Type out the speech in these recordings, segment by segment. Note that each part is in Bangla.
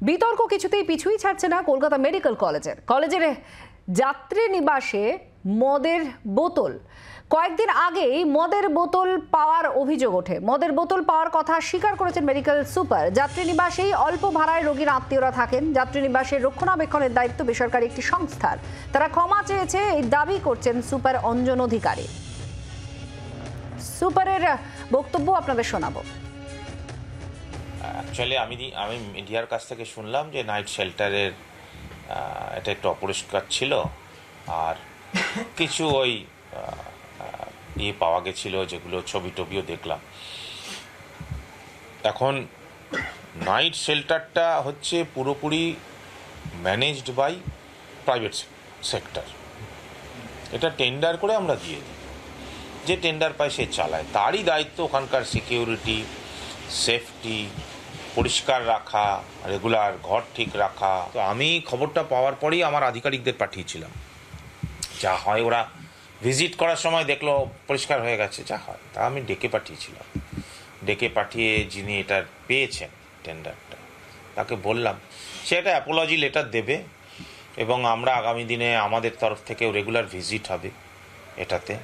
বিতর্ক কিছুতেই পিছুই ছাড়ছে না কলকাতা মেডিকেল কলেজের যাত্রী নিবাসে মদের বোতল। কয়েকদিন আগেই মদের বোতল পাওয়ার অভিযোগ ওঠে। মদের বোতল পাওয়ার কথা স্বীকার করেছেন মেডিকেল সুপার। যাত্রী নিবাসেই অল্প ভাড়ায় রোগীর আত্মীয়রা থাকেন। যাত্রী নিবাসের রক্ষণাবেক্ষণের দায়িত্ব বেসরকারি একটি সংস্থার। তারা ক্ষমা চেয়েছে এই দাবি করছেন সুপার অঞ্জন অধিকারী। সুপারের বক্তব্য আপনাদের শোনাবো। অ্যাকচুয়ালি আমি মিডিয়ার কাছ থেকে শুনলাম যে নাইট শেল্টারের এটা একটু অপরিষ্কার ছিল আর কিছু ওই পাওয়া গেছিল, যেগুলো ছবি টবিও দেখলাম। এখন নাইট শেল্টারটা হচ্ছে পুরোপুরি ম্যানেজড বাই প্রাইভেট সেক্টর। এটা টেন্ডার করে আমরা দিয়ে দিই, যে টেন্ডার পায় সে চালায়। তারই দায়িত্ব ওখানকার সিকিউরিটি, সেফটি, পরিষ্কার রাখা, রেগুলার ঘর ঠিক রাখা। তো আমি খবরটা পাওয়ার পরেই আমার আধিকারিকদের পাঠিয়েছিলাম। যা হয় ওরা ভিজিট করার সময় দেখলো পরিষ্কার হয়ে গেছে, যা হয় তা আমি ডেকে পাঠিয়েছিলাম। ডেকে পাঠিয়ে যিনি এটা পেয়েছেন টেন্ডারটা, তাকে বললাম সে একটা অ্যাপোলজি লেটার দেবে এবং আমরা আগামী দিনে আমাদের তরফ থেকেও রেগুলার ভিজিট হবে এটাতে।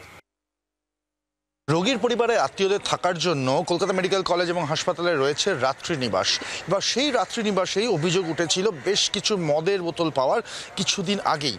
রোগীর পরিবারে আত্মীয়দের থাকার জন্য কলকাতা মেডিকেল কলেজ এবং হাসপাতালে রয়েছে রাত্রি নিবাস। এবার সেই রাত্রি নিবাসেই অভিযোগ উঠেছিল বেশ কিছু মদের বোতল পাওয়ার কিছুদিন আগেই,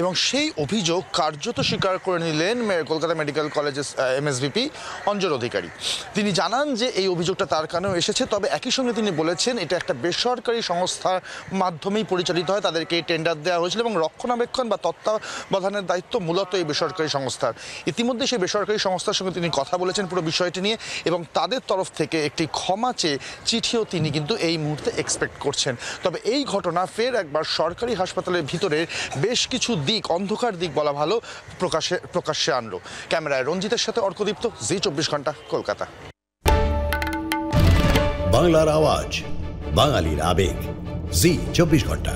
এবং সেই অভিযোগ কার্যত স্বীকার করে নিলেন কলকাতা মেডিকেল কলেজের এমএসভিপি অঞ্জন অধিকারী। তিনি জানান যে এই অভিযোগটা তার কানেও এসেছে, তবে একই সঙ্গে তিনি বলেছেন এটা একটা বেসরকারি সংস্থার মাধ্যমেই পরিচালিত হয়, তাদেরকে টেন্ডার দেওয়া হয়েছিল এবং রক্ষণাবেক্ষণ বা তত্ত্বাবধানের দায়িত্ব মূলত এই বেসরকারি সংস্থার। ইতিমধ্যে সেই বেসরকারি সংস্থার সঙ্গে তিনি কথা বলেছেন পুরো বিষয়টি নিয়ে, এবং তাদের তরফ থেকে একটি ক্ষমা চেয়ে চিঠিও তিনি কিন্তু এই মুহূর্তে এক্সপেক্ট করছেন। তবে এই ঘটনা ফের একবার সরকারি হাসপাতালের ভিতরে বেশ কিছু দিক, অন্ধকার দিক বলা ভালো, প্রকাশ্যে আনলো। ক্যামেরায় রঞ্জিতের সাথে অর্কদীপ্ত, জি 24 ঘন্টা, কলকাতা। বাংলার আওয়াজ, বাঙালির আবেগ, জি 24 ঘন্টা।